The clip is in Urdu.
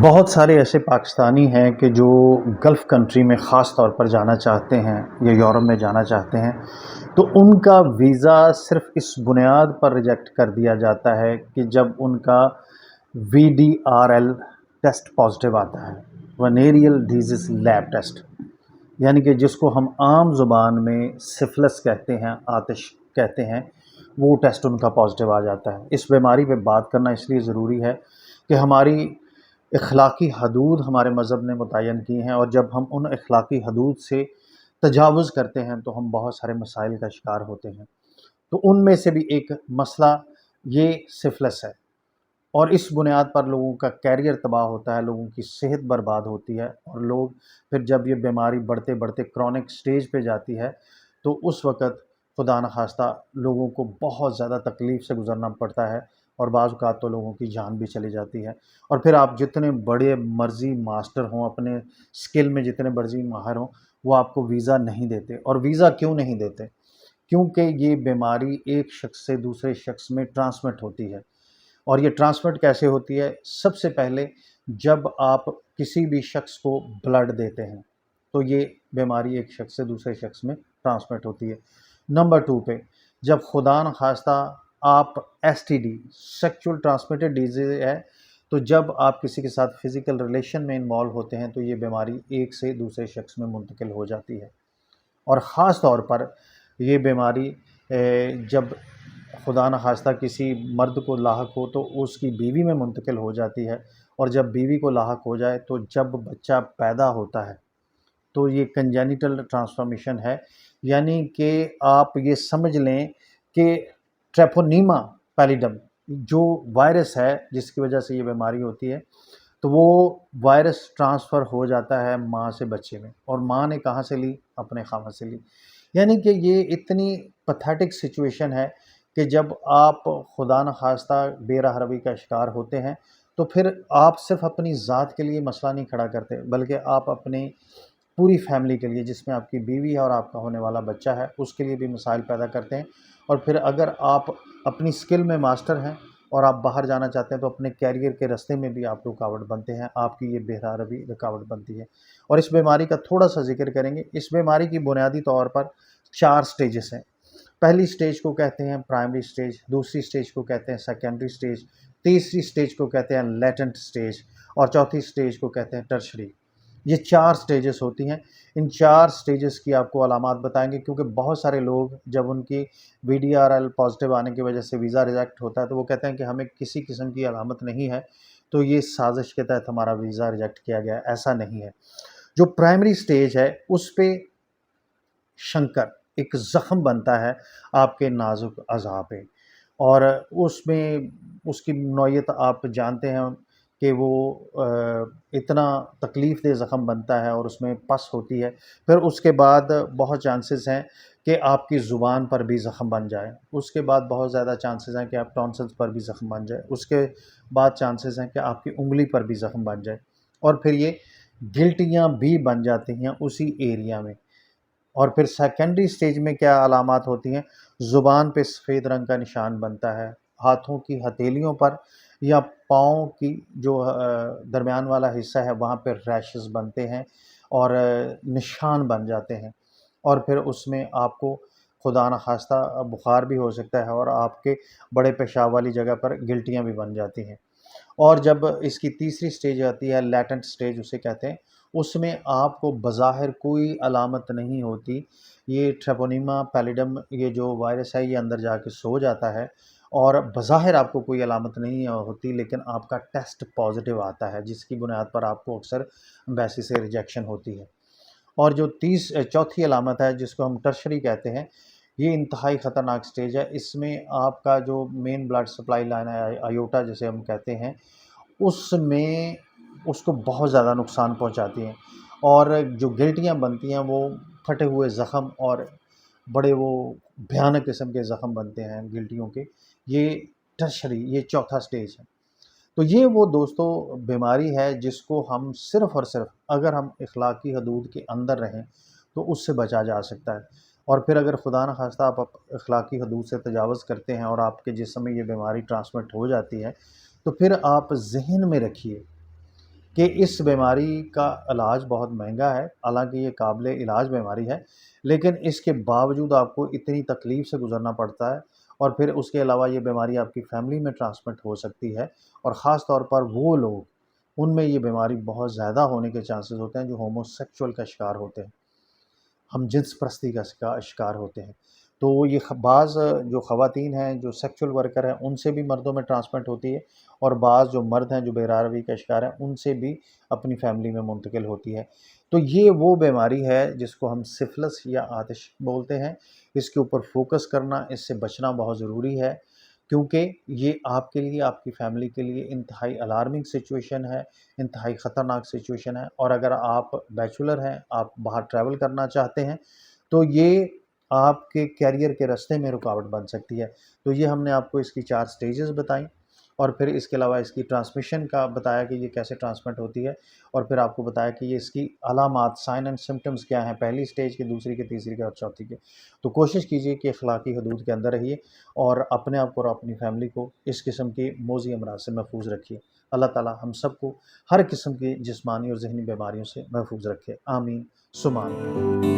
بہت سارے ایسے پاکستانی ہیں کہ جو گلف کنٹری میں خاص طور پر جانا چاہتے ہیں یا یورپ میں جانا چاہتے ہیں، تو ان کا ویزا صرف اس بنیاد پر ریجیکٹ کر دیا جاتا ہے کہ جب ان کا VDRL ٹیسٹ پازیٹیو آتا ہے، ونیریل ڈیزیز لیب ٹیسٹ، یعنی کہ جس کو ہم عام زبان میں سفلس کہتے ہیں، آتش کہتے ہیں، وہ ٹیسٹ ان کا پازیٹیو آ جاتا ہے۔ اس بیماری پہ بات کرنا اس لیے ضروری ہے کہ ہماری اخلاقی حدود ہمارے مذہب نے متعین کی ہیں، اور جب ہم ان اخلاقی حدود سے تجاوز کرتے ہیں تو ہم بہت سارے مسائل کا شکار ہوتے ہیں۔ تو ان میں سے بھی ایک مسئلہ یہ سفلس ہے، اور اس بنیاد پر لوگوں کا کیریئر تباہ ہوتا ہے، لوگوں کی صحت برباد ہوتی ہے، اور لوگ پھر جب یہ بیماری بڑھتے بڑھتے کرونک سٹیج پہ جاتی ہے تو اس وقت خدا نخواستہ لوگوں کو بہت زیادہ تکلیف سے گزرنا پڑتا ہے، اور بعض اوقات تو لوگوں کی جان بھی چلی جاتی ہے۔ اور پھر آپ جتنے بڑے مرضی ماسٹر ہوں، اپنے سکل میں جتنے مرضی ماہر ہوں، وہ آپ کو ویزا نہیں دیتے۔ اور ویزا کیوں نہیں دیتے؟ کیونکہ یہ بیماری ایک شخص سے دوسرے شخص میں ٹرانسمٹ ہوتی ہے۔ اور یہ ٹرانسمٹ کیسے ہوتی ہے؟ سب سے پہلے جب آپ کسی بھی شخص کو بلڈ دیتے ہیں تو یہ بیماری ایک شخص سے دوسرے شخص میں ٹرانسمٹ ہوتی ہے۔ نمبر 2 پہ جب خدا نخواستہ آپ STD سیکچول ٹرانسمیٹڈ ڈیزیز ہے، تو جب آپ کسی کے ساتھ فزیکل ریلیشن میں انوالو ہوتے ہیں تو یہ بیماری ایک سے دوسرے شخص میں منتقل ہو جاتی ہے۔ اور خاص طور پر یہ بیماری جب خدا نخواستہ کسی مرد کو لاحق ہو تو اس کی بیوی میں منتقل ہو جاتی ہے، اور جب بیوی کو لاحق ہو جائے تو جب بچہ پیدا ہوتا ہے تو یہ کنجینیٹل ٹرانسفارمیشن ہے، یعنی کہ آپ یہ سمجھ لیں کہ ٹریپونیما پیلیڈم جو وائرس ہے جس کی وجہ سے یہ بیماری ہوتی ہے، تو وہ وائرس ٹرانسفر ہو جاتا ہے ماں سے بچے میں، اور ماں نے کہاں سے لی؟ اپنے خامد سے لی۔ یعنی کہ یہ اتنی پتھیٹک سچویشن ہے کہ جب آپ خدا نخواستہ بے راہ روی کا شکار ہوتے ہیں تو پھر آپ صرف اپنی ذات کے لیے مسئلہ نہیں کھڑا کرتے، بلکہ آپ اپنی پوری فیملی کے لیے، جس میں آپ کی بیوی ہے اور آپ کا ہونے والا بچہ ہے، اس کے لیے بھی مسائل پیدا کرتے ہیں۔ اور پھر اگر آپ اپنی سکل میں ماسٹر ہیں اور آپ باہر جانا چاہتے ہیں تو اپنے کیریئر کے راستے میں بھی آپ رکاوٹ بنتے ہیں، آپ کی یہ بے راہ روی رکاوٹ بنتی ہے۔ اور اس بیماری کا تھوڑا سا ذکر کریں گے۔ اس بیماری کی بنیادی طور پر 4 سٹیجز ہیں۔ پہلی سٹیج کو کہتے ہیں پرائمری سٹیج، دوسری سٹیج کو کہتے ہیں سیکنڈری سٹیج، تیسری سٹیج کو کہتے ہیں لیٹنٹ سٹیج، اور چوتھی سٹیج کو کہتے ہیں ٹرشری۔ یہ 4 سٹیجز ہوتی ہیں۔ ان 4 سٹیجز کی آپ کو علامات بتائیں گے، کیونکہ بہت سارے لوگ جب ان کی VDRL پازیٹیو آنے کی وجہ سے ویزا ریجیکٹ ہوتا ہے تو وہ کہتے ہیں کہ ہمیں کسی قسم کی علامت نہیں ہے، تو یہ سازش کے تحت ہمارا ویزا ریجیکٹ کیا گیا ہے۔ ایسا نہیں ہے۔ جو پرائمری سٹیج ہے اس پہ شنکر ایک زخم بنتا ہے آپ کے نازک اعضاء پہ، اور اس میں اس کی نوعیت آپ جانتے ہیں کہ وہ اتنا تکلیف دہ زخم بنتا ہے اور اس میں پس ہوتی ہے۔ پھر اس کے بعد بہت چانسز ہیں کہ آپ کی زبان پر بھی زخم بن جائے، اس کے بعد بہت زیادہ چانسز ہیں کہ آپ ٹونسلز پر بھی زخم بن جائے، اس کے بعد چانسز ہیں کہ آپ کی انگلی پر بھی زخم بن جائے، اور پھر یہ گلٹیاں بھی بن جاتی ہیں اسی ایریا میں۔ اور پھر سیکنڈری سٹیج میں کیا علامات ہوتی ہیں؟ زبان پہ سفید رنگ کا نشان بنتا ہے، ہاتھوں کی ہتھیلیوں پر یا پاؤں کی جو درمیان والا حصہ ہے وہاں پہ ریشز بنتے ہیں اور نشان بن جاتے ہیں، اور پھر اس میں آپ کو خدا نخواستہ بخار بھی ہو سکتا ہے، اور آپ کے بڑے پیشاب والی جگہ پر گلٹیاں بھی بن جاتی ہیں۔ اور جب اس کی تیسری سٹیج آتی ہے لیٹنٹ سٹیج اسے کہتے ہیں، اس میں آپ کو بظاہر کوئی علامت نہیں ہوتی، یہ ٹریپونیما پیلیڈم یہ جو وائرس ہے یہ اندر جا کے سو جاتا ہے، اور بظاہر آپ کو کوئی علامت نہیں ہوتی، لیکن آپ کا ٹیسٹ پازیٹیو آتا ہے جس کی بنیاد پر آپ کو اکثر ایمبیسی سے ریجیکشن ہوتی ہے۔ اور جو چوتھی علامت ہے جس کو ہم ٹرشری کہتے ہیں، یہ انتہائی خطرناک سٹیج ہے۔ اس میں آپ کا جو مین بلڈ سپلائی لائن ہے آیوٹا جسے ہم کہتے ہیں، اس میں اس کو بہت زیادہ نقصان پہنچاتی ہیں، اور جو گلٹیاں بنتی ہیں وہ پھٹے ہوئے زخم اور بڑے وہ بھیانک قسم کے زخم بنتے ہیں گلٹیوں کے۔ یہ ٹرشری، یہ چوتھا سٹیج ہے۔ تو یہ وہ دوستو بیماری ہے جس کو ہم صرف اور صرف اگر ہم اخلاقی حدود کے اندر رہیں تو اس سے بچا جا سکتا ہے۔ اور پھر اگر خدا نخواستہ آپ اخلاقی حدود سے تجاوز کرتے ہیں اور آپ کے جسم میں یہ بیماری ٹرانسمٹ ہو جاتی ہے، تو پھر آپ ذہن میں رکھیے کہ اس بیماری کا علاج بہت مہنگا ہے، حالانکہ یہ قابل علاج بیماری ہے، لیکن اس کے باوجود آپ کو اتنی تکلیف سے گزرنا پڑتا ہے، اور پھر اس کے علاوہ یہ بیماری آپ کی فیملی میں ٹرانسمٹ ہو سکتی ہے، اور خاص طور پر وہ لوگ، ان میں یہ بیماری بہت زیادہ ہونے کے چانسز ہوتے ہیں جو ہومو سیکچول کا شکار ہوتے ہیں، ہم جنس پرستی کا شکار ہوتے ہیں۔ تو یہ بعض جو خواتین ہیں جو سیکچول ورکر ہیں ان سے بھی مردوں میں ٹرانسمٹ ہوتی ہے، اور بعض جو مرد ہیں جو بیراروی کا شکار ہیں ان سے بھی اپنی فیملی میں منتقل ہوتی ہے۔ تو یہ وہ بیماری ہے جس کو ہم سفلس یا آتش بولتے ہیں۔ اس کے اوپر فوکس کرنا، اس سے بچنا بہت ضروری ہے، کیونکہ یہ آپ کے لیے، آپ کی فیملی کے لیے انتہائی الارمنگ سچویشن ہے، انتہائی خطرناک سچویشن ہے۔ اور اگر آپ بیچولر ہیں، آپ باہر ٹریول کرنا چاہتے ہیں، تو یہ آپ کے کیریئر کے راستے میں رکاوٹ بن سکتی ہے۔ تو یہ ہم نے آپ کو اس کی 4 سٹیجز بتائیں، اور پھر اس کے علاوہ اس کی ٹرانسمیشن کا بتایا کہ یہ کیسے ٹرانسمٹ ہوتی ہے، اور پھر آپ کو بتایا کہ یہ اس کی علامات، سائن اینڈ سمپٹمز کیا ہیں، پہلی سٹیج کے، دوسری کے، تیسری کے اور چوتھی کے۔ تو کوشش کیجئے کہ اخلاقی حدود کے اندر رہیے، اور اپنے آپ کو اور اپنی فیملی کو اس قسم کی موذی امراض سے محفوظ رکھیے۔ اللہ تعالیٰ ہم سب کو ہر قسم کی جسمانی اور ذہنی بیماریوں سے محفوظ رکھے، آمین ثم آمین۔